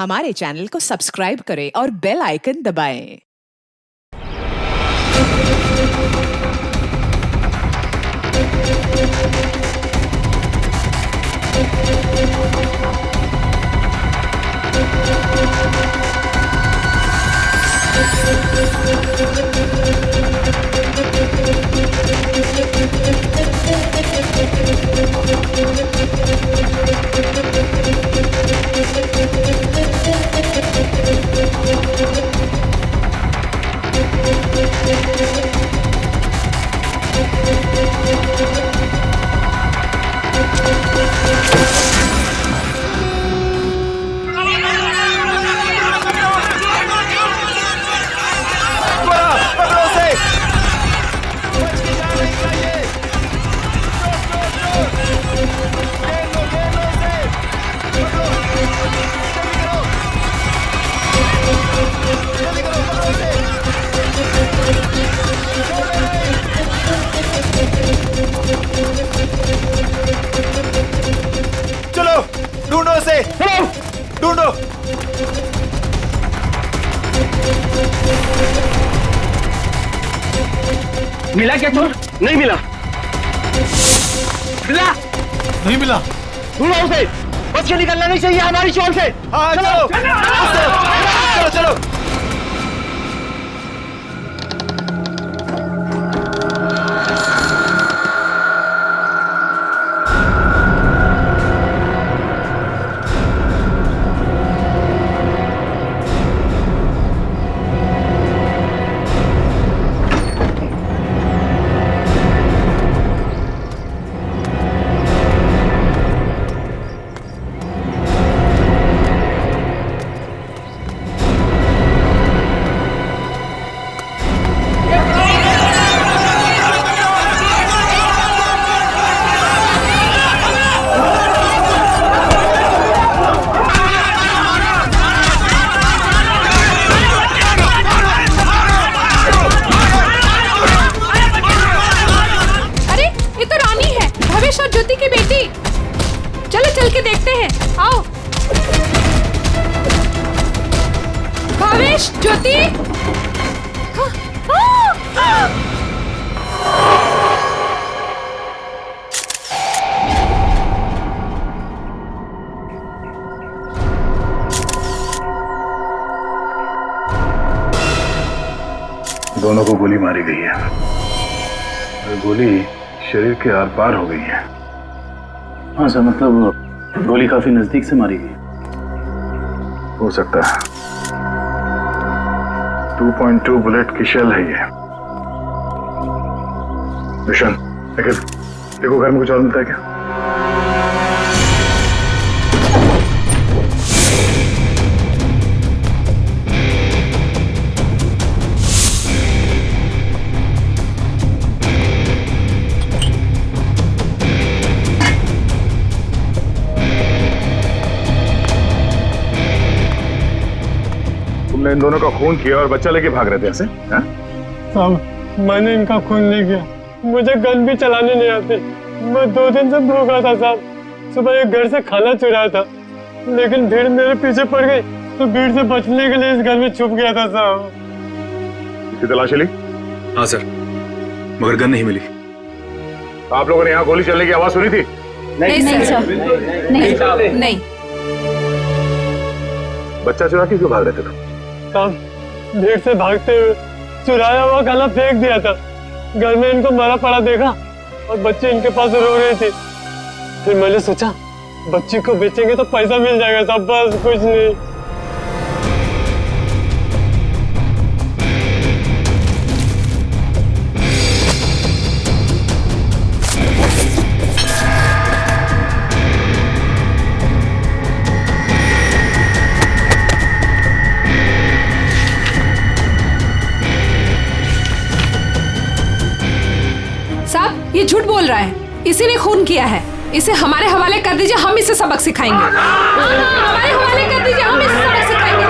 हमारे चैनल को सब्सक्राइब करें और बेल आइकन दबाएं। चलो ढूंढो उसे, ढूंढो। मिला क्या चोर? नहीं मिला। मिला? नहीं मिला। ढूंढो उसे, बच के निकलना नहीं चाहिए हमारी शॉल से। हाँ चलो चलो चलो। ज्योति की बेटी, चलो चल के देखते हैं, आओ। भावेश, ज्योति। दोनों को गोली मारी गई है और गोली शरीर के आर पार हो गई है। हाँ सर, मतलब गोली काफी नजदीक से मारी गई। हो सकता है 2.2 बुलेट की शेल है ये। विशन, देखो घर में कुछ और मिलता है क्या? तुमने इन दोनों का खून किया और बच्चा लेके भाग रहे थे ऐसे? साहब, मैंने इनका खून नहीं किया, मुझे गन भी चलाने नहीं आती। मैं 2 दिन से भूखा था साहब। सुबह एक घर से खाना चुराया था, लेकिन भीड़ मेरे पीछे पड़ गई तो भीड़ से बचने के लिए इस घर में छुप गया था साहब। इसकी तलाशी ली? हाँ सर, मगर गन नहीं मिली। आप लोगों ने यहाँ गोली चलने की आवाज सुनी थी? नहीं सर, नहीं। बच्चा चुरा किसको भाग रहे थे तुम? साहब, भीड़ से भागते हुए चुराया हुआ खाना फेंक दिया था। घर में इनको मरा पड़ा देखा और बच्ची इनके पास रो रही थी। फिर मैंने सोचा बच्ची को बेचेंगे तो पैसा मिल जाएगा साहब, बस कुछ नहीं। ये झूठ बोल रहा है, इसी ने खून किया है। इसे हमारे हवाले कर दीजिए, हम इसे सबक सिखाएंगे। हमारे हवाले कर दीजिए, हम इसे सबक सिखाएंगे।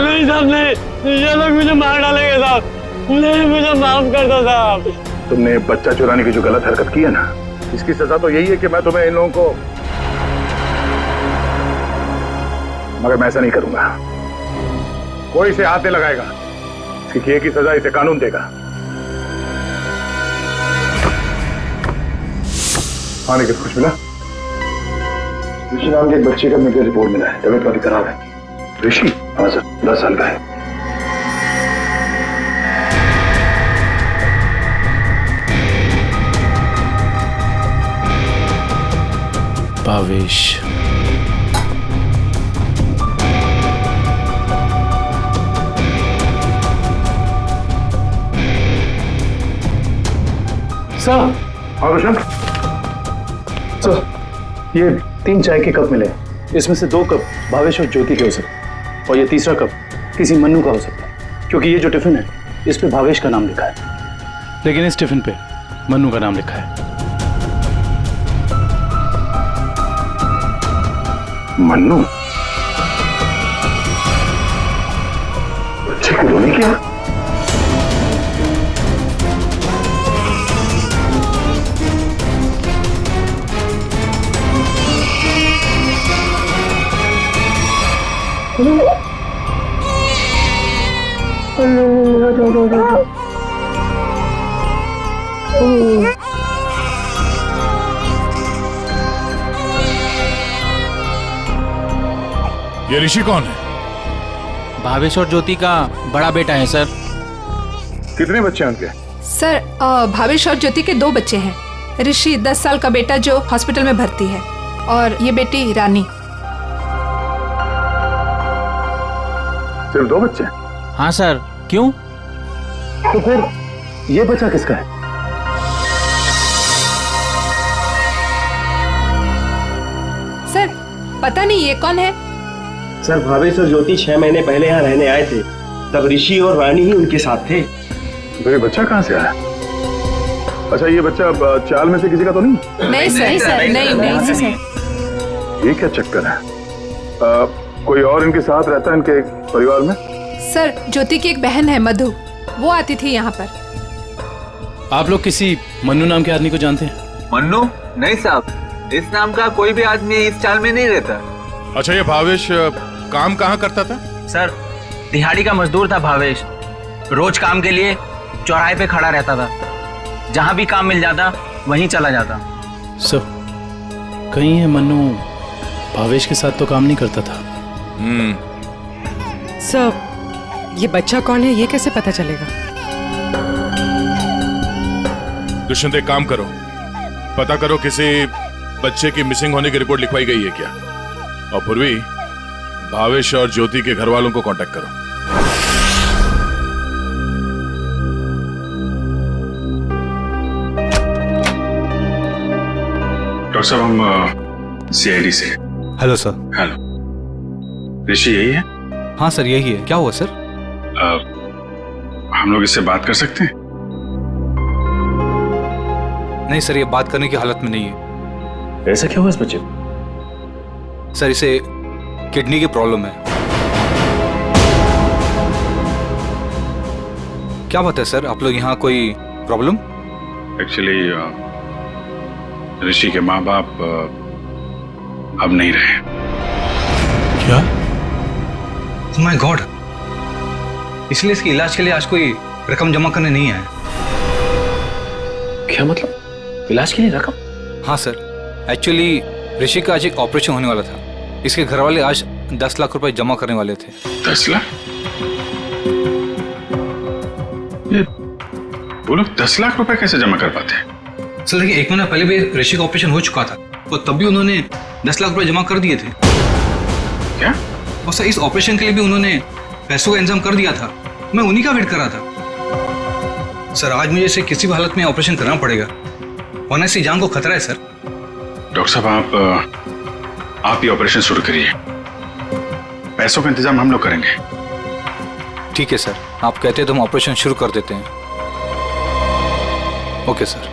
नहीं साहब, नहीं, ये लोग मुझे मार डालेंगे साहब। नहीं, मुझे माफ कर दो साहब। तुमने बच्चा चुराने की जो गलत हरकत की है ना, इसकी सजा तो यही है कि मैं तुम्हें इन लोगों को मगर मैं ऐसा नहीं करूंगा। कोई इसे हाथ नहीं लगाएगा, इसकी किए की सजा इसे कानून देगा। हाँ निखिल, कुछ मिला? ऋषि नाम के एक बच्चे का मेडिकल रिपोर्ट मिला है, तबीयत काफी खराब है। ऋषि? हाँ सर, 10 साल का है। भावेश। सर। हाँ रोशन? सर, ये 3 चाय के कप मिले, इसमें से 2 कप भावेश और ज्योति के हो सकते, और ये तीसरा कप किसी मन्नू का हो सकता है, क्योंकि ये जो टिफिन है इस पे भावेश का नाम लिखा है, लेकिन इस टिफिन पे मन्नू का नाम लिखा है। मन्नू? बच्चे को रोने क्या? ये ऋषि कौन है? भावेश और ज्योति का बड़ा बेटा है सर। कितने बच्चे हैं उनके? सर भावेश और ज्योति के 2 बच्चे हैं। ऋषि 10 साल का बेटा जो हॉस्पिटल में भर्ती है, और ये बेटी रानी। सिर्फ 2 बच्चे? हाँ सर, क्यों? तो फिर ये बच्चा किसका है? सर पता नहीं ये कौन है। सर भावेश और ज्योति 6 महीने पहले यहाँ रहने आए थे, तब ऋषि और रानी ही उनके साथ थे। तो ये बच्चा कहाँ से आया? अच्छा, ये बच्चा चाल में से किसी का तो नहीं? नहीं सर, नहीं सर। ये क्या चक्कर है? कोई और इनके साथ रहता है इनके परिवार में? सर ज्योति की एक बहन है मधु, वो आती थी यहाँ पर। आप लोग किसी मन्नू नाम के आदमी को जानते हैं? मन्नू? नहीं साहब, इस नाम का कोई भी आदमी इस चाल में नहीं रहता। अच्छा, ये भावेश काम कहाँ करता था? सर दिहाड़ी का मजदूर था भावेश। रोज काम के लिए चौराहे पे खड़ा रहता था, जहाँ भी काम मिल जाता वहीं चला जाता। सर, कहीं है मन्नू भावेश के साथ तो काम नहीं करता था? सर, ये बच्चा कौन है ये कैसे पता चलेगा? दुष्यंत, एक काम करो, पता करो किसी बच्चे की मिसिंग होने की रिपोर्ट लिखवाई गई है क्या, और पूर्वी भावेश और ज्योति के घर वालों को कांटेक्ट करो। डॉक्टर साहब, हम सीआईडी से। Hello sir. हेलो, ऋषि यही है? हाँ सर, यही है। क्या हुआ सर? हम लोग इससे बात कर सकते हैं? नहीं सर, ये बात करने की हालत में नहीं है। ऐसा क्या हुआ इस बच्चे को? सर, इसे किडनी की प्रॉब्लम है। क्या बात है सर, आप लोग यहाँ कोई प्रॉब्लम? एक्चुअली ऋषि के माँ बाप अब नहीं रहे। क्या? माय गॉड, इसलिए इसके इलाज के लिए आज कोई रकम जमा करने नहीं आया। क्या मतलब? इलाज के लिए रकम? हाँ सर, एक्चुअली ऋषि का आज एक ऑपरेशन होने वाला था। इसके घर वाले आज 10 लाख रुपए जमा करने वाले थे। 10 लाख? ये वो लोग 10 लाख रुपए कैसे जमा कर पाते हैं? सर देखिए, 1 महीना पहले भी ऋषि का ऑपरेशन हो चुका था, तो तब भी उन्होंने 10 लाख रुपए जमा कर दिए थे। क्या? और सर, इस ऑपरेशन के लिए भी उन्होंने पैसों का इंतजाम कर दिया था। मैं उन्हीं का वेट कर रहा था। सर, आज मुझे इसे किसी भी हालत में ऑपरेशन करना पड़ेगा, वरना इसकी जान को खतरा है सर। डॉक्टर साहब, आप ये ऑपरेशन शुरू करिए, पैसों का इंतजाम हम लोग करेंगे। ठीक है सर, आप कहते हैं तो हम ऑपरेशन शुरू कर देते हैं। Okay sir.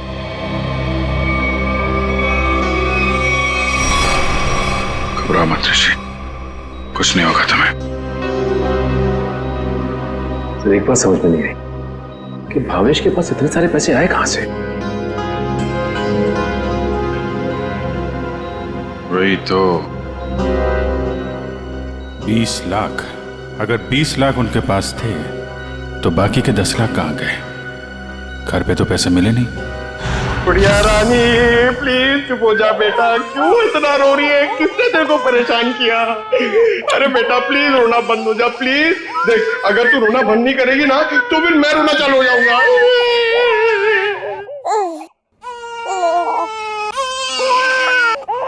घबराओ मत ऋषि, कुछ नहीं होगा तुम्हें। सर, एक बात समझ में नहीं आई कि भावेश के पास इतने सारे पैसे आए कहां से? वही तो, 20 लाख। अगर 20 लाख उनके पास थे तो बाकी के 10 लाख कहाँ गए? घर पे तो पैसे मिले नहीं। बढ़िया रानी प्लीज चुप हो जा बेटा, क्यों इतना रो रही है? किसने तेरे को परेशान किया? अरे बेटा प्लीज रोना बंद हो जा प्लीज। देख अगर तू रोना बंद नहीं करेगी ना तो फिर मैं रोना चालू हो जाऊंगा।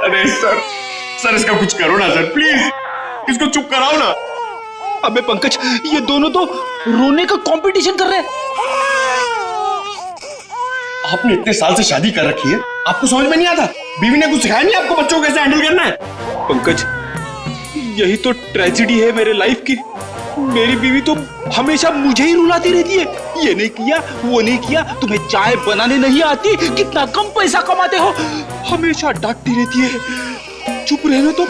अरे सर इसका कुछ करो ना सर, प्लीज इसको चुप कराओ ना। अबे पंकज, ये दोनों तो रोने का कंपटीशन कर रहे हैं। आपने इतने साल से शादी कर रखी है, आपको समझ में नहीं आता? बीवी ने कुछ सिखाया नहीं आपको बच्चों को कैसे हैंडल करना है? पंकज, यही तो ट्रेजेडी है मेरे लाइफ की। मेरी बीवी तो हमेशा मुझे ही रुलाती रहती है, ये नहीं किया वो नहीं किया, तुम्हें चाय बनाने नहीं आती, कितना कम पैसा कमाते हो, हमेशा डांटती रहती है। चुप रहना तो।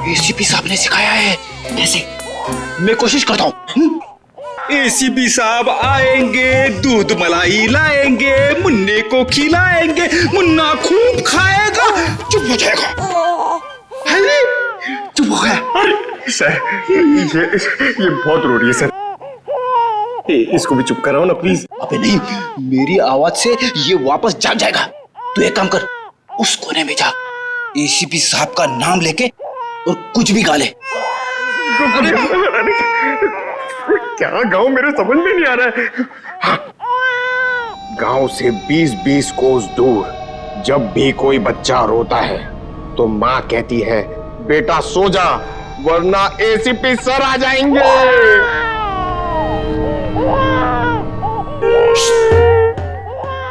एसीपी साहब ने सिखाया है। कैसे? मैं कोशिश करता हूँ। एसीपी साहब आएंगे, दूध मलाई लाएंगे, मुन्ने को खिलाएंगे, मुन्ना खूब खाएगा, चुप हो जाएगा। चुप हो गया। अरे सर ये बहुत रो रही है सर, इसको भी चुप कराओ ना प्लीज। अबे नहीं, मेरी आवाज से ये वापस जाग जाएगा। तू एक काम कर, उस कोने में जा, एसीपी साहब का नाम लेके और कुछ भी गा ले। क्या गाँव मेरे समझ में नहीं आ रहा है। हाँ। गांव से 20-20 कोस दूर जब भी कोई बच्चा रोता है तो माँ कहती है बेटा सो जा वरना एसीपी सर आ जाएंगे।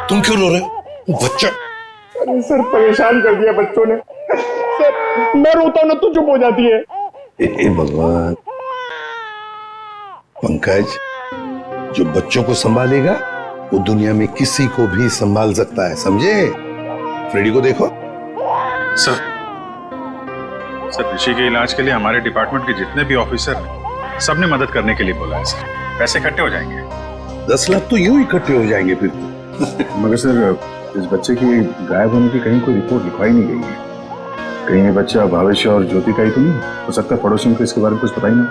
तुम क्यों रो रहे हो? बच्चा। अरे सर परेशान कर दिया बच्चों ने। सर मैं रोता हूं ना तो चुप हो जाती है। हे भगवान। पंकज, जो बच्चों को संभालेगा वो दुनिया में किसी को भी संभाल सकता है, समझे? फ्रेडी को देखो। सर ऋषि के इलाज के लिए हमारे डिपार्टमेंट के जितने भी ऑफिसर हैं, सबने मदद करने के लिए बोला है सर। पैसे इकट्ठे हो जाएंगे। 10 लाख तो यूं इकट्ठे हो जाएंगे फिर। मगर सर इस बच्चे की गायब होने की कहीं कोई रिपोर्ट लिखवाई नहीं गई है। कहीं ये बच्चा भावेश और ज्योति का ही तो नहीं हो सकता? पड़ोसियों को इसके बारे में कुछ पता ही नहीं।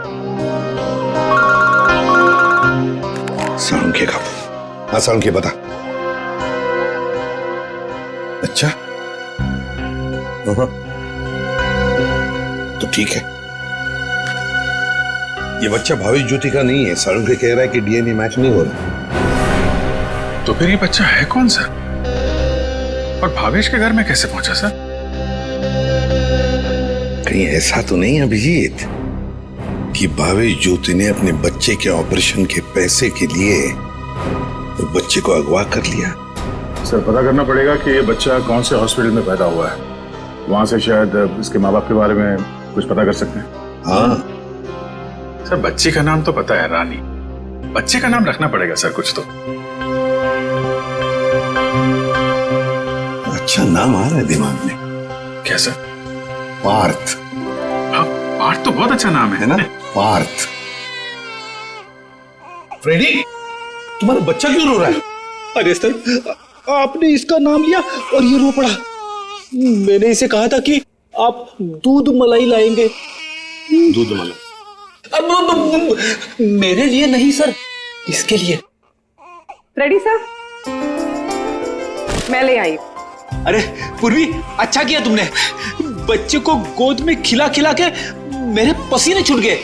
सालुंखे का। हाँ सालुंखे बता। अच्छा तो ठीक है, ये बच्चा भावेश ज्योति का नहीं है। सालुंखे कह रहा है कि डीएनए मैच नहीं हो रहा। तो फिर ये बच्चा है कौन सा? और भावेश के घर में कैसे पहुंचा सर? कहीं ऐसा तो नहीं अभिजीत कि भावेश ज्योति ने अपने बच्चे के ऑपरेशन के पैसे के लिए तो बच्चे को अगवा कर लिया? सर पता करना पड़ेगा कि ये बच्चा कौन से हॉस्पिटल में पैदा हुआ है, वहां से शायद इसके माँ बाप के बारे में कुछ पता कर सकते हैं। हाँ सर बच्ची का नाम तो पता है, रानी। बच्चे का नाम रखना पड़ेगा सर कुछ तो। अच्छा नाम आ रहा है दिमाग में। क्या सर? पार्थ। हाँ पार्थ तो बहुत अच्छा नाम है ना? पार्थ। फ्रेडी, तुम्हारा बच्चा क्यों रो रहा है? अरे सर, आपने इसका नाम लिया और ये रो पड़ा। मैंने इसे कहा था कि आप दूध मलाई लाएंगे। दूध मलाई? अब मेरे लिए नहीं सर, इसके लिए। रेडी सर, मैं ले आई। अरे पूर्वी, अच्छा किया तुमने। बच्चे को गोद में खिला खिला के मेरे पसीने छूट गए।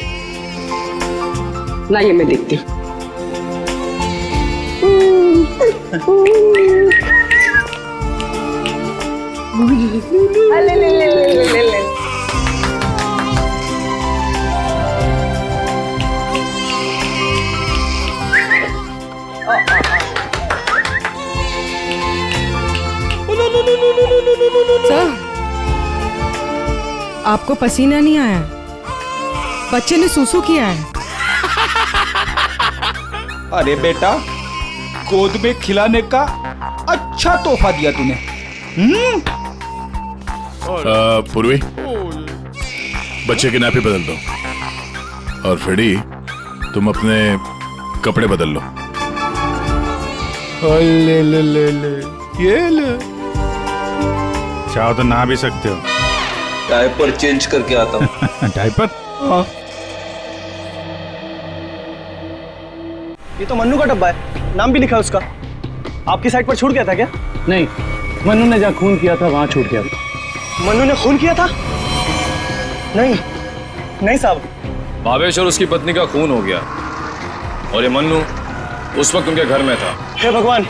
लाइए मैं देखती हूँ। ले ले ले ले ले ले। सर, आपको पसीना नहीं आया? बच्चे ने सूसू किया है। अरे बेटा, गोद में खिलाने का अच्छा तोहफा दिया तूने। पूर्वी, बच्चे की नापी बदल दो। और फ्रेडी, तुम अपने कपड़े बदल लो। ले ले ले ले, ये ले। चाहो तो नहा भी सकते हो। डायपर चेंज करके आता हूँ। डायपर? हाँ। ये तो मन्नू का डब्बा है, नाम भी लिखा है उसका। आपकी साइड पर छूट गया था क्या? नहीं, मन्नू ने जहाँ खून किया था वहां छूट गया था। मन्नू ने खून किया था? नहीं नहीं साहब। भावेश और उसकी पत्नी का खून हो गया और ये मन्नू उस वक्त उनके घर में था। हे भगवान,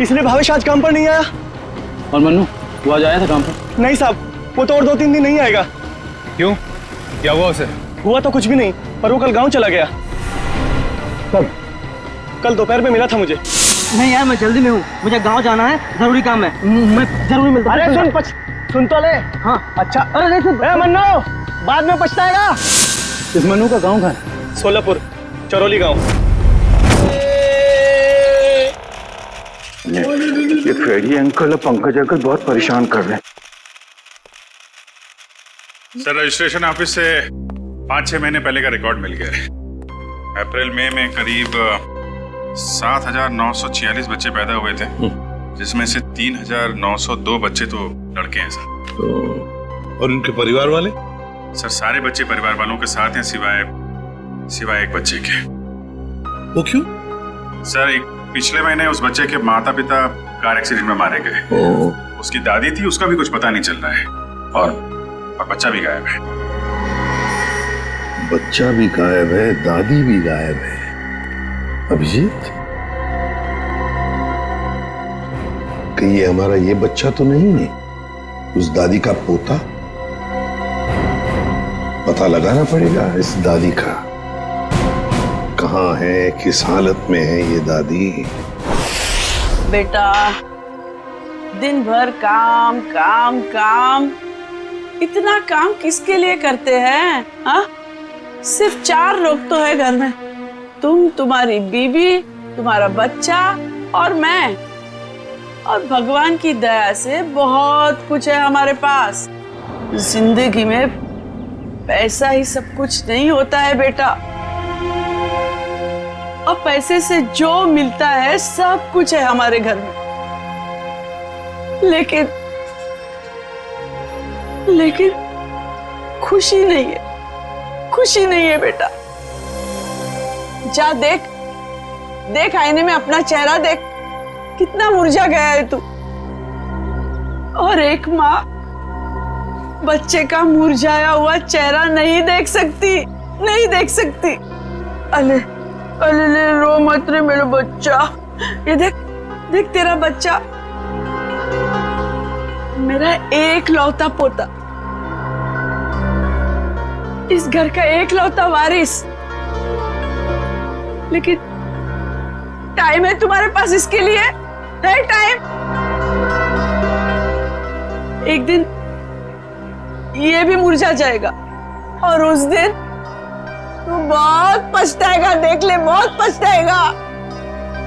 इसलिए भावेश आज काम पर नहीं आया। और मन्नू वो आज आया था काम पर? नहीं साहब, वो तो और 2-3 दिन नहीं आएगा। क्यों, क्या हुआ उसे? हुआ तो कुछ भी नहीं, पर वो कल गांव चला गया। कब? कल दोपहर में मिला था मुझे। नहीं यार, मैं जल्दी में हूँ, मुझे गांव जाना है, जरूरी काम है, मैं जरूर मिलता हूँ। अरे सुन तो ले। हाँ अच्छा। अरे नहीं सुन। मन्नू बाद में पछताएगा। इस मन्नू का गांव कहाँ है? सोलापुर, चरौली गांव। ये फेडी अंकल और पंकज अंकल बहुत परेशान कर रहे हैं। सर, रजिस्ट्रेशन ऑफिस से 5-6 महीने पहले का रिकॉर्ड मिल गया है। अप्रैल मई में करीब 7,946 बच्चे पैदा हुए थे, जिसमें से 3,902 बच्चे तो लड़के हैं सर। और उनके परिवार वाले? सर, सारे बच्चे परिवार वालों के साथ हैं सिवाय एक बच्चे के। वो क्यों? सर, एक पिछले महीने उस बच्चे के माता पिता कार एक्सीडेंट में मारे गए। उसकी दादी थी, उसका भी कुछ पता नहीं चल रहा है, और बच्चा भी गायब है। बच्चा भी गायब है, दादी भी गायब है। अभिजीत, कहीं ये हमारा ये बच्चा तो नहीं है? उस दादी का पोता? पता लगाना पड़ेगा इस दादी का, कहाँ है, किस हालत में है ये दादी। बेटा, दिन भर काम काम काम, इतना काम किसके लिए करते हैं? हाँ, सिर्फ 4 लोग तो है घर में, तुम, तुम्हारी बीवी, तुम्हारा बच्चा और मैं। और भगवान की दया से बहुत कुछ है हमारे पास। जिंदगी में पैसा ही सब कुछ नहीं होता है बेटा, और पैसे से जो मिलता है सब कुछ है हमारे घर में। लेकिन खुशी नहीं है, खुशी नहीं है बेटा। जा देख आईने में अपना चेहरा देख, कितना मुरझा गया है तू। और एक माँ बच्चे का मुरझाया हुआ चेहरा नहीं देख सकती। अले अले रो मत रे मेरा बच्चा। ये देख तेरा बच्चा, मेरा एक लौता पोता, इस घर का एक लौता वारिस। लेकिन टाइम है तुम्हारे पास इसके लिए? है टाइम? एक दिन ये भी मुरझा जाएगा, और उस दिन तू बहुत पछताएगा, देख ले, बहुत पछताएगा।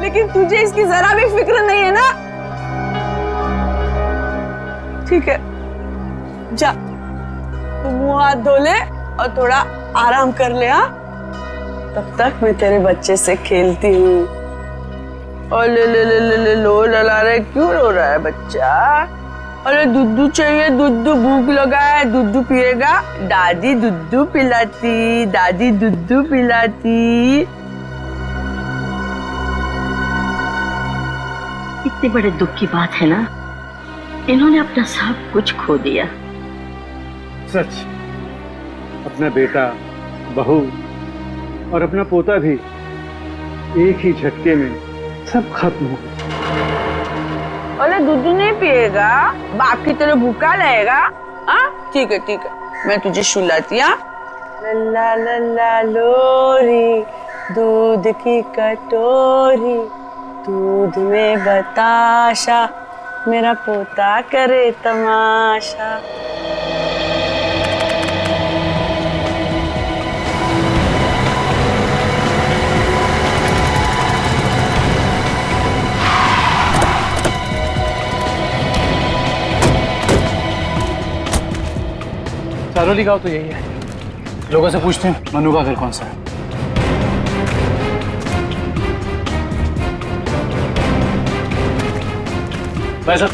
लेकिन तुझे इसकी जरा भी फिक्र नहीं है ना? ठीक है, जा तू मुंह हाथ धो ले और थोड़ा आराम कर ले। हाँ, तब तक मैं तेरे बच्चे से खेलती हूँ। और ले लो लला रहे, क्यों रो रहा है बच्चा? अरे दूध चाहिए, दूध, भूख लगा है, दूध पिएगा? दादी दूध पिलाती, दादी दूध पिलाती। इतने बड़े दुख की बात है ना, इन्होंने अपना सब कुछ खो दिया। सच, अपना बेटा, बहू और अपना पोता भी एक ही झटके में सब खत्म हो गया। अरे दूध नहीं पिएगा? बाप की तरह भूखा रहेगा? हाँ ठीक है, मैं तुझे सुलाती। लल्ला लल्ला लोरी, दूध की कटोरी, दूध में बताशा, मेरा पोता करे तमाशा। चरौली गांव तो यही है। लोगों से पूछते हैं मनु का घर कौन सा है। भाई साहब,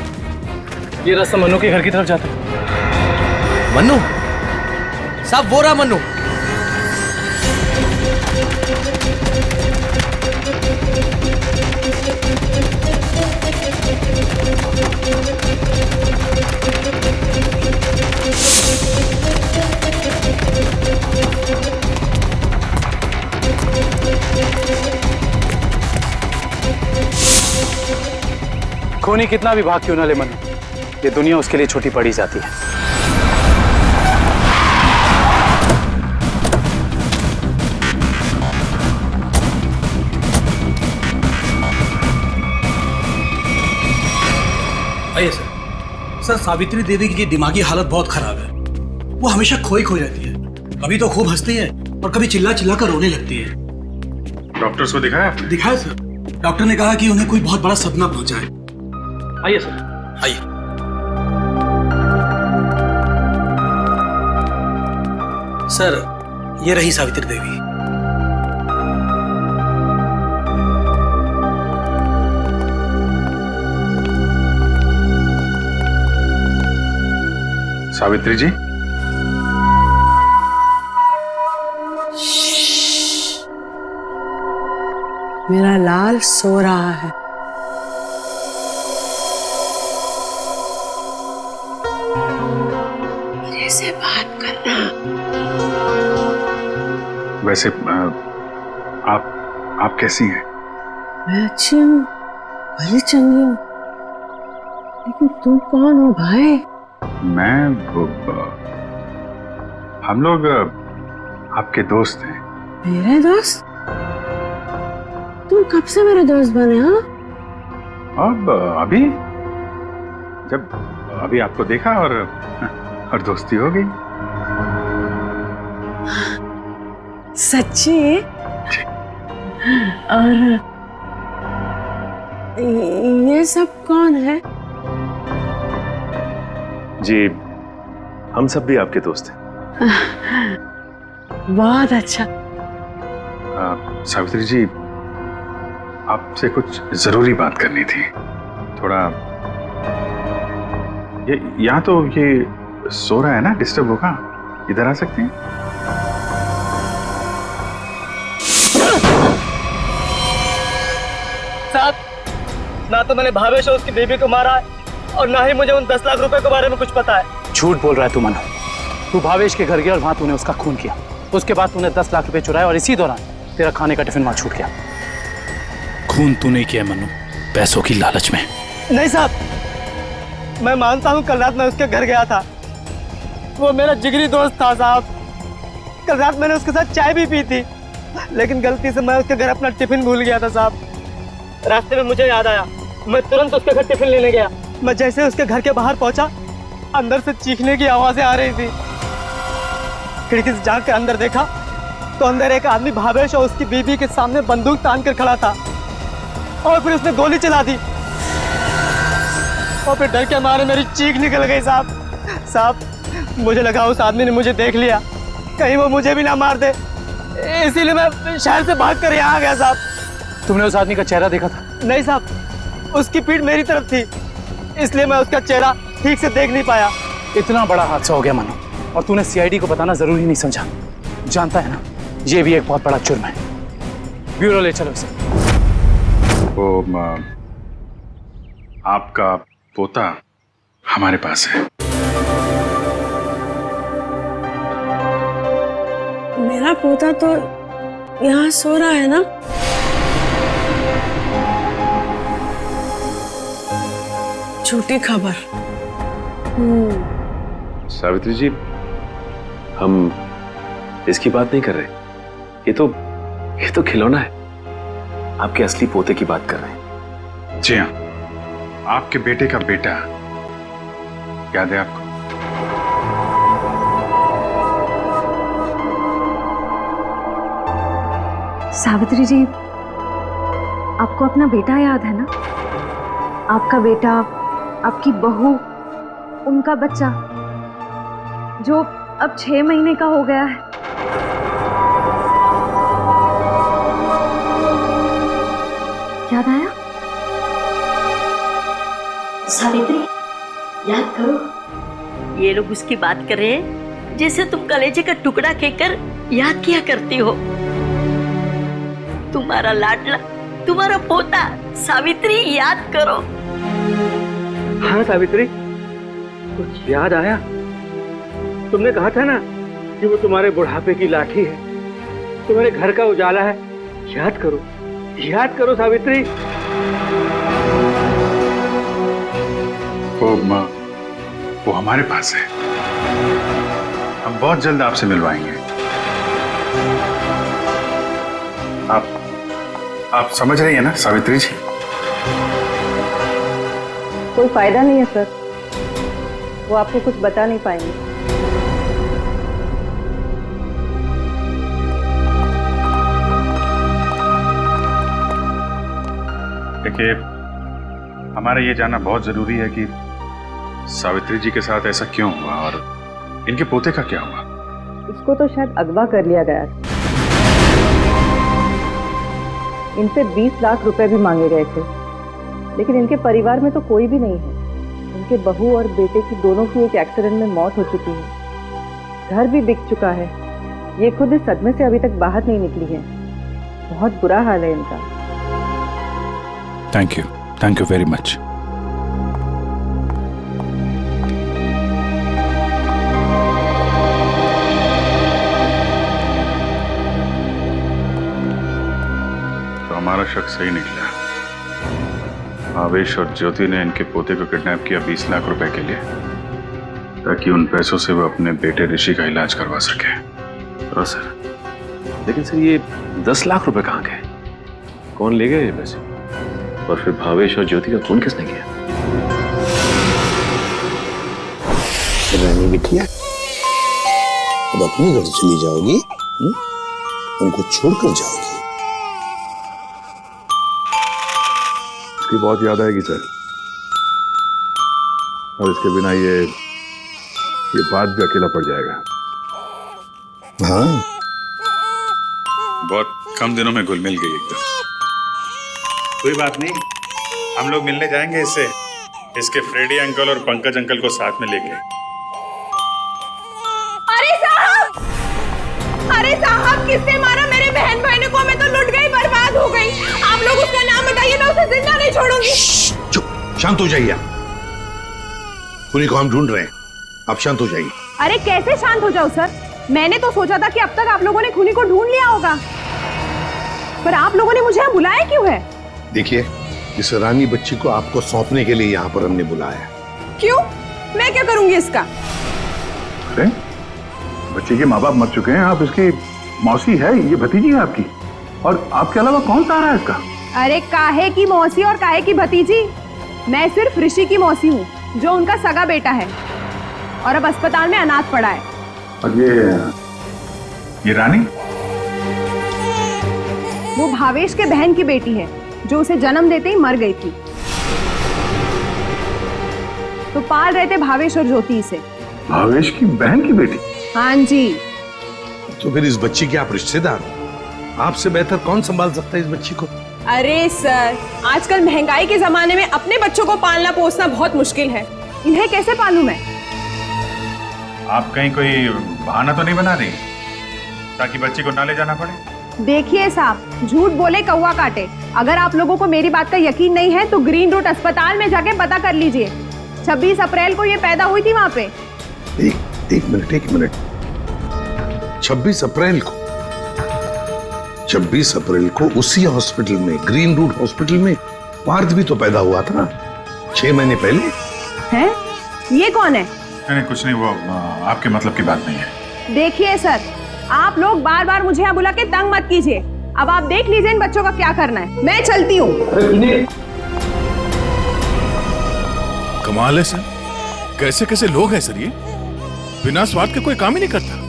ये रास्ता मनु के घर की तरफ जाता है। मनु साहब, वो रहा मनु। खूनी कितना भी भाग क्यों ना ले मनु, ये दुनिया उसके लिए छोटी पड़ी जाती है। आइए सर, सावित्री देवी की दिमागी हालत बहुत खराब है। वो हमेशा खोई खो जाती है, कभी तो खूब हंसती है और कभी चिल्ला चिल्ला कर रोने लगती है। डॉक्टर्स को दिखाया आपने? दिखाया सर, डॉक्टर ने कहा कि उन्हें कोई बहुत बड़ा सदमा पहुंचा है। आइए सर, आइए। सर, ये रही सावित्री देवी। सावित्री जी, मेरा लाल सो रहा है। मेरे से बात करना। वैसे आप कैसी हैं? मैं अच्छी हूँ, भली चंगी हूँ, लेकिन तुम कौन हो भाई? हम लोग आपके दोस्त हैं। मेरे दोस्त? तुम कब से मेरे दोस्त बने? हाँ, अब अभी आपको देखा और दोस्ती हो गई। सच्ची? और ये सब कौन है? जी, हम सब भी आपके दोस्त हैं। बहुत अच्छा। सावित्री जी, आपसे कुछ जरूरी बात करनी थी। थोड़ा ये यहाँ तो ये सो रहा है ना, डिस्टर्ब होगा, इधर आ सकते हैं? साहब, ना तो मैंने भावेश और उसकी बेबी को मारा है और ना ही मुझे उन 10 लाख रुपए के बारे में कुछ पता है। झूठ बोल रहा है तू मनु। तू भावेश के घर गया और वहां तूने उसका खून किया। उसके बाद तूने 10 लाख रुपए चुराए और इसी दौरान तेरा खाने का टिफिन वहां छूट गया। खून तू नहीं किया मनु, पैसों की लालच में। नहीं साहब, मैं मानता हूँ कल रात मैं उसके घर गया था। वो मेरा जिगरी दोस्त था साहब। कल रात मैंने उसके साथ चाय भी पी थी, लेकिन गलती से मैं उसके घर अपना टिफिन भूल गया था साहब। रास्ते में मुझे याद आया, मैं तुरंत उसके घर टिफिन लेने गया। मैं जैसे उसके घर के बाहर पहुंचा, अंदर से चीखने की आवाजें आ रही थी। खिड़की से झांक के अंदर देखा तो अंदर एक आदमी भावेश और उसकी बीबी के सामने बंदूक तान कर खड़ा था और फिर उसने गोली चला दी और फिर डर के मारे मेरी चीख निकल गई साहब। मुझे लगा उस आदमी ने मुझे देख लिया, कहीं वो मुझे भी ना मार दे, इसीलिए मैं शहर से भाग कर यहाँ आ गया साहब। तुमने उस आदमी का चेहरा देखा था? नहीं साहब, उसकी पीठ मेरी तरफ थी, इसलिए मैं उसका चेहरा ठीक से देख नहीं पाया। इतना बड़ा हादसा हो गया मनु, और तूने सीआईडी को बताना जरूरी नहीं समझा। जानता है ना, ये भी एक बहुत बड़ा जुर्म है। ब्यूरो ले चलो इसे। वो आपका पोता हमारे पास है। मेरा पोता तो यहाँ सो रहा है ना? झूठी खबर। सावित्री जी, हम इसकी बात नहीं कर रहे। ये तो खिलौना है। आपके असली पोते की बात कर रहे हैं। जी हाँ, आपके बेटे का बेटा। याद है आपको? सावित्री जी, आपको अपना बेटा याद है ना? आपका बेटा, आपकी बहू, उनका बच्चा जो अब 6 महीने का हो गया है। याद आया? सावित्री, याद करो। ये लोग उसकी बात कर रहे हैं जैसे तुम कलेजे का टुकड़ा कहकर याद किया करती हो। तुम्हारा लाडला, तुम्हारा पोता सावित्री याद करो। हाँ सावित्री, कुछ याद आया? तुमने कहा था ना कि वो तुम्हारे बुढ़ापे की लाठी है, तुम्हारे घर का उजाला है। याद करो, याद करो सावित्री। वो हमारे पास है, हम बहुत जल्द आपसे मिलवाएंगे। आप समझ रही है ना सावित्री जी? कोई फायदा नहीं है सर, वो आपको कुछ बता नहीं पाएंगे। देखिए, हमारा ये जानना बहुत जरूरी है कि सावित्री जी के साथ ऐसा क्यों हुआ और इनके पोते का क्या हुआ। इसको तो शायद अगवा कर लिया गया था। इन पे 20 लाख रुपए भी मांगे गए थे, लेकिन इनके परिवार में तो कोई भी नहीं है। इनके बहू और बेटे की दोनों की एक एक्सीडेंट में मौत हो चुकी है। घर भी बिक चुका है। ये खुद इस सदमे से अभी तक बाहर नहीं निकली है। बहुत बुरा हाल है इनका। Thank you very much. तो हमारा शक सही निकला। आवेश और ज्योति ने इनके पोते को किडनैप किया 20 लाख रुपए के लिए, ताकि उन पैसों से वो अपने बेटे ऋषि का इलाज करवा सके। हाँ सर, लेकिन सर ये 10 लाख रुपए कहाँ गए? कौन ले गए ये पैसे? और फिर भावेश और ज्योति का खून किसने किया? रानी बिटिया, अब अपने घर चली जाओगी? उनको छोड़कर जाओगी? इसकी बहुत याद आएगी सर, और इसके बिना ये बात भी अकेला पड़ जाएगा। हाँ, बहुत कम दिनों में घुल मिल गई एकदम। कोई बात नहीं, हम लोग मिलने जाएंगे इससे, इसके फ्रेडी अंकल और पंकज अंकल को साथ में लेके। अरे साहब, किसने मारा मेरे बहन भाई को? मैं तो लुट गई, बर्बाद हो गई। आप लोग उसका नाम बताइए, मैं उसे जिंदा नहीं छोड़ूंगी। चुप, शांत हो जाइए। खूनी को हम ढूंढ रहे हैं, आप शांत हो जाइए। अरे कैसे शांत हो जाओ सर? मैंने तो सोचा था कि अब तक आप लोगों ने खूनी को ढूंढ लिया होगा, पर आप लोगों ने मुझे यहाँ बुलाया क्यों है? देखिए, इस रानी बच्ची को आपको सौंपने के लिए यहाँ पर हमने बुलाया। क्यों? मैं क्या करूंगी इसका? अरे बच्चे के माँ बाप मर चुके हैं, आप इसकी मौसी है, ये भतीजी है आपकी, और आपके अलावा कौन सा आ रहा है इसका? अरे काहे की मौसी और काहे की भतीजी? मैं सिर्फ ऋषि की मौसी हूँ, जो उनका सगा बेटा है और अब अस्पताल में अनाथ पड़ा है। और ये रानी? वो भावेश के बहन की बेटी है, जो उसे जन्म देते ही मर गई थी। तो पाल रहे थे भावेश और ज्योति से। भावेश की बहन की बेटी? हाँ जी। तो फिर इस बच्ची के आप रिश्तेदार हो, आपसे बेहतर कौन संभाल सकता है इस बच्ची को? अरे सर, आजकल महंगाई के जमाने में अपने बच्चों को पालना पोसना बहुत मुश्किल है। इन्हें कैसे पालूं मैं? आप कहीं कोई बहाना तो नहीं बना रही ताकि बच्ची को ना ले जाना पड़े? देखिए साहब, झूठ बोले कौवा काटे। अगर आप लोगों को मेरी बात का यकीन नहीं है तो ग्रीन रूट अस्पताल में जाके पता कर लीजिए। 26 अप्रैल को ये पैदा हुई थी वहाँ पे। एक मिनट। 26 अप्रैल को? 26 अप्रैल को उसी हॉस्पिटल में, ग्रीन रूट हॉस्पिटल में पार्थ भी तो पैदा हुआ था 6 महीने पहले। हैं? ये कौन है? नहीं कुछ नहीं, वो आपके मतलब की बात नहीं है। देखिए सर, आप लोग बार बार मुझे यहाँ बुला के तंग मत कीजिए। अब आप देख लीजिए इन बच्चों का क्या करना है। मैं चलती हूँ। कमाल है सर, कैसे कैसे लोग हैं सर, ये बिना स्वार्थ के कोई काम ही नहीं करता।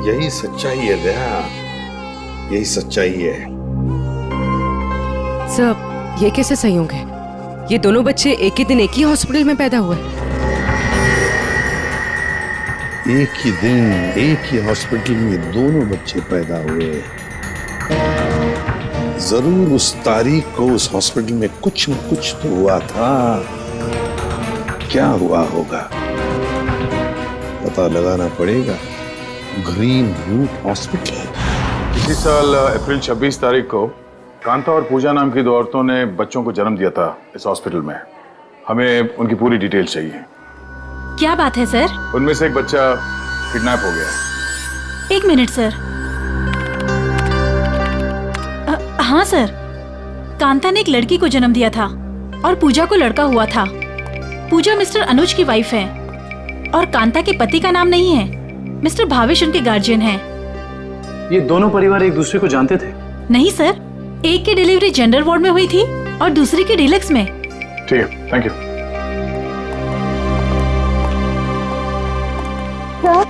यही सच्चाई है दया, यही सच्चाई है। सब ये कैसे संयोग है? ये दोनों बच्चे एक ही दिन एक ही हॉस्पिटल में पैदा हुए। एक ही दिन एक ही हॉस्पिटल में दोनों बच्चे पैदा हुए। जरूर उस तारीख को उस हॉस्पिटल में कुछ न कुछ तो हुआ था। क्या हुआ होगा पता लगाना पड़ेगा। Green route hospital. इसी साल अप्रैल 26 तारीख को कांता और पूजा नाम की 2 औरतों ने बच्चों को जन्म दिया था इस हॉस्पिटल में। हमें उनकी पूरी डिटेल चाहिए। क्या बात है सर? उनमें से एक बच्चा किडनैप हो गया। 1 मिनट सर। हाँ सर, कांता ने एक लड़की को जन्म दिया था और पूजा को लड़का हुआ था। पूजा मिस्टर अनुज की वाइफ है और कांता के पति का नाम नहीं है। मिस्टर भावेश उनके गार्जियन हैं। ये दोनों परिवार एक दूसरे को जानते थे? नहीं सर, एक की डिलीवरी जेंडर वार्ड में हुई थी और दूसरी की डीलक्स में। ठीक है, थैंक यू। सर,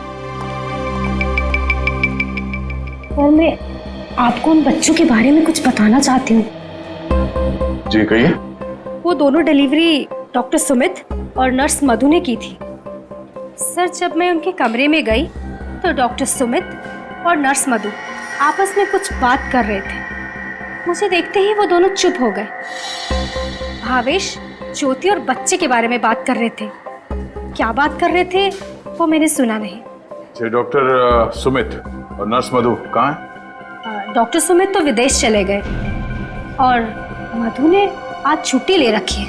मैं आपको उन बच्चों के बारे में कुछ बताना चाहती हूँ। जी कहिए। वो दोनों डिलीवरी डॉक्टर सुमित और नर्स मधु ने की थी। सर, जब मैं उनके कमरे में गई तो डॉक्टर सुमित और नर्स मधु आपस में कुछ बात कर रहे थे। मुझे देखते ही वो दोनों चुप हो गए। भावेश, ज्योति और बच्चे के बारे में बात कर रहे थे। क्या बात कर रहे थे वो मैंने सुना नहीं। डॉक्टर सुमित और नर्स मधु कहाँ हैं? डॉक्टर सुमित तो विदेश चले गए और मधु ने आज छुट्टी ले रखी है।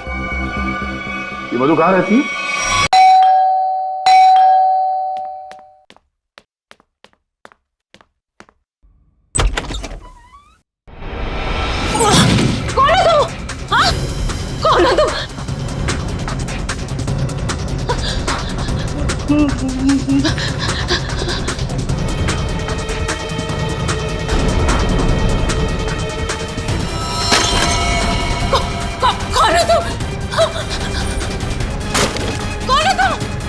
ये मधु कहाँ रहती है? कौन हो तुम? हाँ? कौन हो तुम? कौन हो तुम? कौन हो तुम?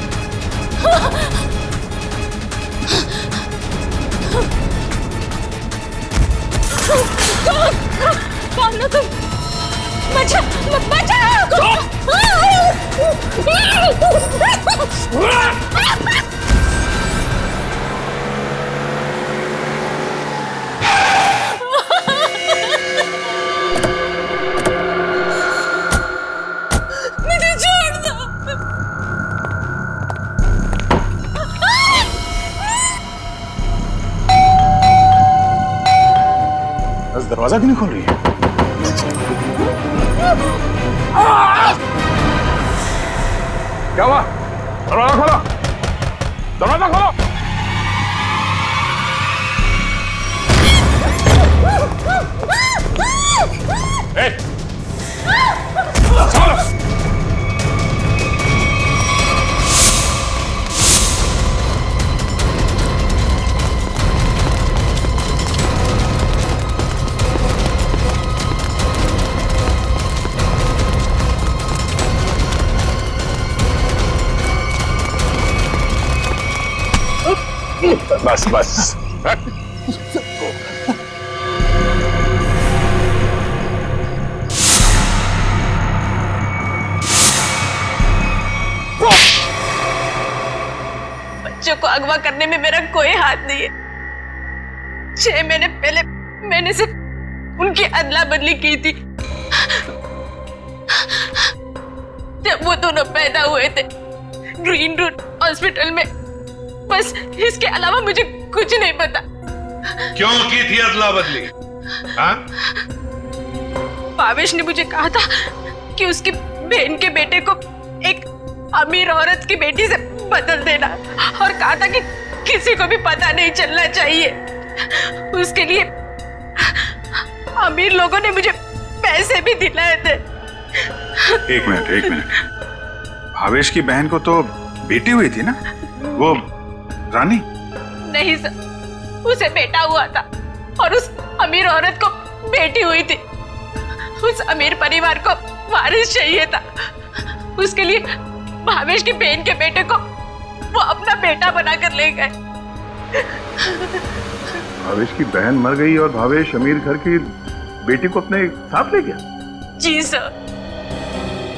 कौन हो तुम? बचा, मुझे छोड़ दो। दरवाजा क्यों नहीं खोल रही है? क्या हुआ? दरवाजा खोलो, दरवाजा खोलो। बस बस। बच्चों को अगवा करने में मेरा कोई हाथ नहीं है। 6 महीने पहले मैंने सिर्फ उनकी अदला बदली की थी जब वो दोनों पैदा हुए थे ग्रीन रूट हॉस्पिटल में। बस इसके अलावा मुझे कुछ नहीं पता। क्यों की थी अदला बदली? हाँ? भावेश ने मुझे कहा था कि उसकी बहन के बेटे को एक अमीर औरत की बेटी से बदल देना और कहा था कि किसी को भी पता नहीं चलना चाहिए। उसके लिए अमीर लोगों ने मुझे पैसे भी दिलाए थे। एक मिनट। भावेश की बहन को तो बेटी हुई थी ना, वो रानी? नहीं सर, उसे बेटा हुआ था और उस अमीर औरत को बेटी हुई थी। उस अमीर परिवार को वारिस चाहिए था। उसके लिए भावेश की बहन के बेटे को वो अपना बेटा बनाकर ले गए। भावेश की बहन मर गई और भावेश अमीर घर की बेटी को अपने साथ ले गया? जी सर।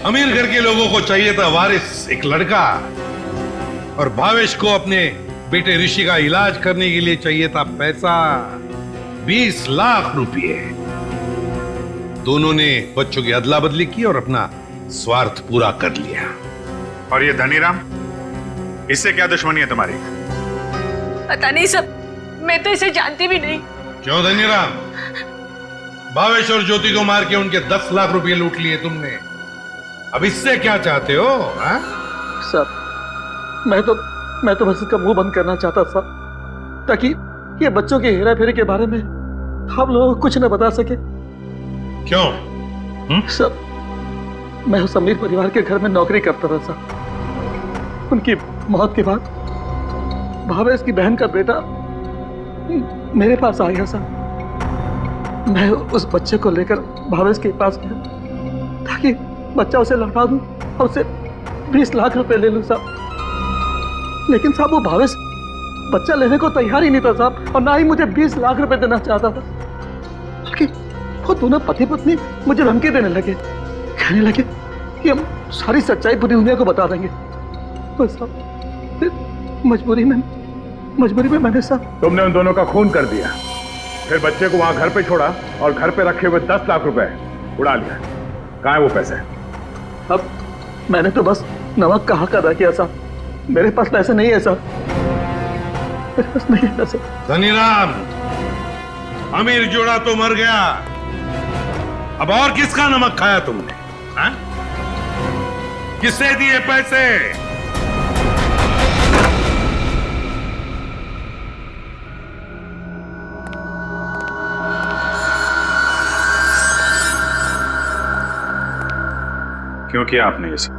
अमीर घर के लोगों को चाहिए था वारिस, एक लड़का, और भावेश को अपने बेटे ऋषि का इलाज करने के लिए चाहिए था पैसा, 20 लाख रुपए। दोनों ने बच्चों की अदला बदली की और अपना स्वार्थ पूरा कर लिया। और ये धनीराम, इससे क्या दुश्मनी है तुम्हारी? पता नहीं सब, मैं तो इसे जानती भी नहीं। क्यों धनीराम? भावेश और ज्योति को मार के उनके 10 लाख रुपए लूट लिए तुमने। अब इससे क्या चाहते हो? हाँ? सर, मैं तो बस इसका मुंह बंद करना चाहता सर, ताकि ये बच्चों के हेरा फेरी के बारे में हम लोगों को कुछ न बता सके। क्यों? सर, मैं उस अमीर परिवार के घर में नौकरी करता था सर। उनकी मौत के बाद भावेश की बहन का बेटा मेरे पास आ गया सर। मैं उस बच्चे को लेकर भावेश के पास गया ताकि बच्चा उसे लौटा दूं और उसे 20 लाख रुपए ले लूं साहब। लेकिन साहब वो भावेश बच्चा लेने को तैयार ही नहीं था साहब, और ना ही मुझे 20 लाख रुपए देना चाहता था। बल्कि वो दोनों पति पत्नी मुझे धमकी देने लगे, कहने लगे कि हम सारी सच्चाई पूरी दुनिया को बता देंगे। बस साहब फिर मजबूरी में मैंने साहब। तुमने उन दोनों का खून कर दिया, फिर बच्चे को वहां घर पे छोड़ा और घर पे रखे हुए 10 लाख रुपए उड़ा लिया। कहाँ है वो पैसे? अब मैंने तो बस नमक का हक अदा किया साहब, मेरे पास पैसे नहीं है साहब, मेरे पास नहीं है पैसे। धनीराम, अमीर जोड़ा तो मर गया, अब और किसका नमक खाया तुमने? हाँ? किससे दिए पैसे? क्यों किया आपने ये सब?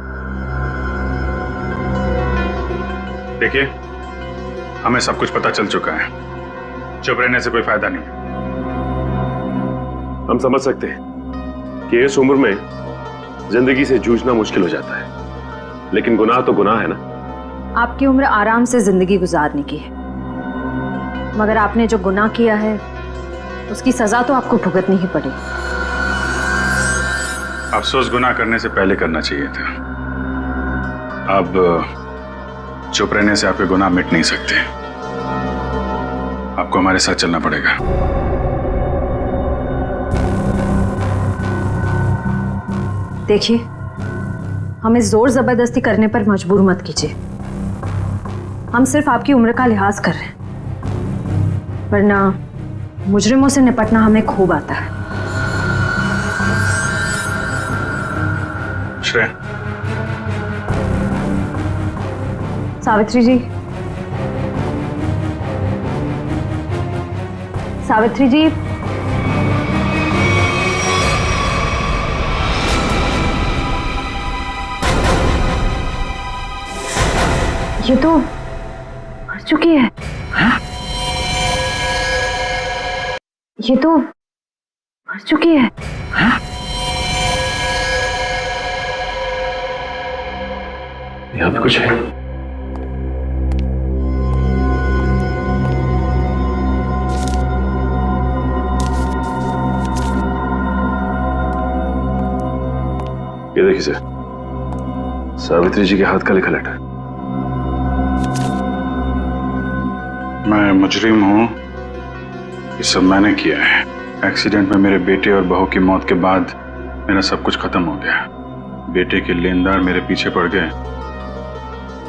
देखिए, हमें सब कुछ पता चल चुका है, चुप रहने से कोई फायदा नहीं। हम समझ सकते हैं कि इस उम्र में जिंदगी से जूझना मुश्किल हो जाता है, लेकिन गुनाह तो गुनाह है ना। आपकी उम्र आराम से जिंदगी गुजारने की है, मगर आपने जो गुनाह किया है उसकी सजा तो आपको भुगतनी ही पड़ेगी। अफसोस गुनाह करने से पहले करना चाहिए था। अब चुप रहने से आपके गुनाह मिट नहीं सकते, आपको हमारे साथ चलना पड़ेगा। देखिए, हमें जोर जबरदस्ती करने पर मजबूर मत कीजिए। हम सिर्फ आपकी उम्र का लिहाज कर रहे हैं, वरना मुजरिमों से निपटना हमें खूब आता है। श्रेया, सावित्री जी, सावित्री जी, ये तो मर चुकी है। हाँ? ये तो मर चुकी है। हाँ? यहाँ पे कुछ है। ये देखिए सर, सावित्री जी के हाथ का लिखा लेटर। मैं मुजरिम हूं, ये सब मैंने किया है। एक्सीडेंट में मेरे बेटे और बहू की मौत के बाद मेरा सब कुछ खत्म हो गया। बेटे के लेनदार मेरे पीछे पड़ गए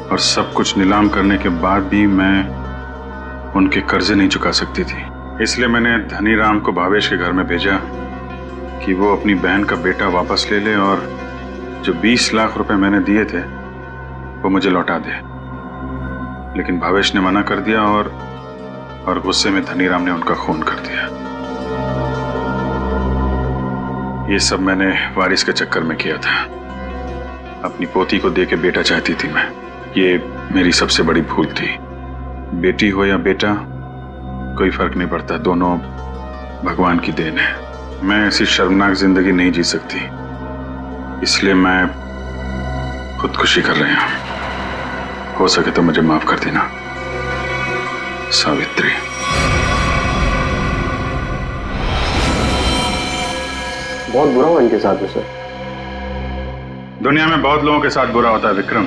और सब कुछ नीलाम करने के बाद भी मैं उनके कर्जे नहीं चुका सकती थी। इसलिए मैंने धनीराम को भावेश के घर में भेजा कि वो अपनी बहन का बेटा वापस ले ले और जो 20 लाख रुपए मैंने दिए थे वो मुझे लौटा दे। लेकिन भावेश ने मना कर दिया और गुस्से में धनीराम ने उनका खून कर दिया। ये सब मैंने वारिस के चक्कर में किया था। अपनी पोती को दे के बेटा चाहती थी मैं। ये मेरी सबसे बड़ी भूल थी। बेटी हो या बेटा, कोई फर्क नहीं पड़ता, दोनों भगवान की देन है। मैं ऐसी शर्मनाक जिंदगी नहीं जी सकती, इसलिए मैं खुदकुशी कर रही हूं। हो सके तो मुझे माफ कर देना सावित्री। बहुत बुरा हुआ इनके साथ में सर। दुनिया में बहुत लोगों के साथ बुरा होता है विक्रम,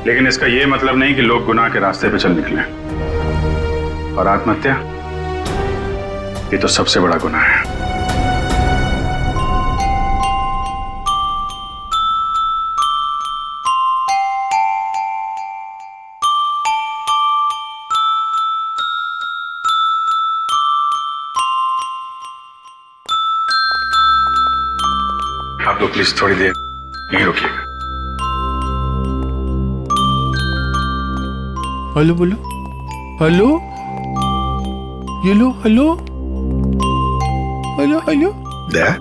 लेकिन इसका यह मतलब नहीं कि लोग गुनाह के रास्ते पे चल निकले। और आत्महत्या, ये तो सबसे बड़ा गुनाह है। तो प्लीज थोड़ी देर यहीं रुकिएगा। हेलो बोलो, हेलो, ये लो, हेलो, हेलो, हेलो। दया,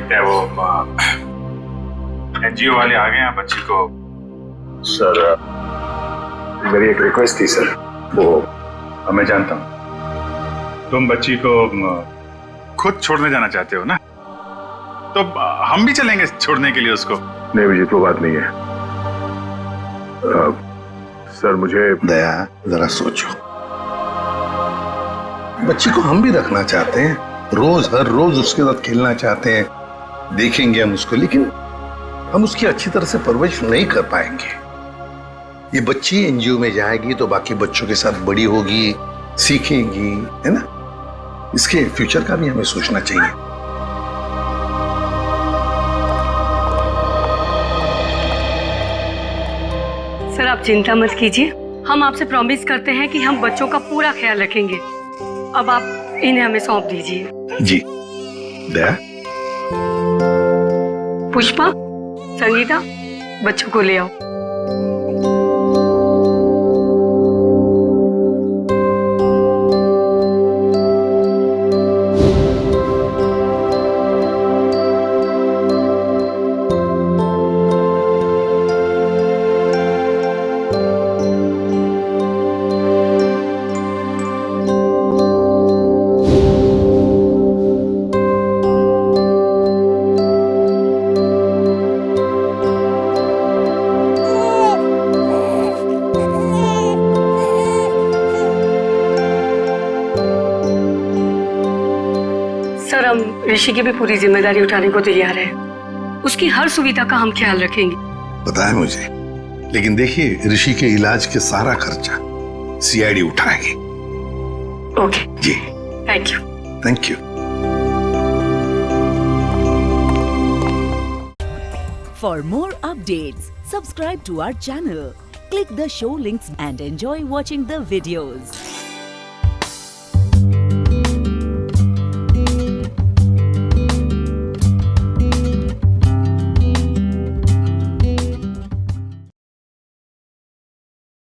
क्या वो एनजीओ वाले आ गए हैं बच्ची को? सर मेरी एक रिक्वेस्ट थी सर। वो मैं जानता हूँ तुम बच्ची को खुद छोड़ने जाना चाहते हो ना, तो हम भी चलेंगे छोड़ने के लिए उसको। नहीं अभिजीत, वो बात नहीं है। सर मुझे दया जरा सोचो, बच्ची को हम भी रखना चाहते हैं, रोज हर रोज उसके साथ खेलना चाहते हैं, देखेंगे हम उसको, लेकिन हम उसकी अच्छी तरह से परवरिश नहीं कर पाएंगे। ये बच्ची एनजीओ में जाएगी तो बाकी बच्चों के साथ बड़ी होगी, सीखेगी, है ना? इसके फ्यूचर का भी हमें सोचना चाहिए। सर आप चिंता मत कीजिए, हम आपसे प्रॉमिस करते हैं कि हम बच्चों का पूरा ख्याल रखेंगे। अब आप इन्हें हमें सौंप दीजिए। जी। दया, पुष्पा, संगीता, बच्चों को ले आओ। सर हम ऋषि की भी पूरी जिम्मेदारी उठाने को तैयार है, उसकी हर सुविधा का हम ख्याल रखेंगे। पता है मुझे, लेकिन देखिए ऋषि के इलाज के सारा खर्चा सीआईडी उठाएगी। ओके जी, thank you. Thank you. For more updates, subscribe to our channel, click the show links and enjoy watching the videos.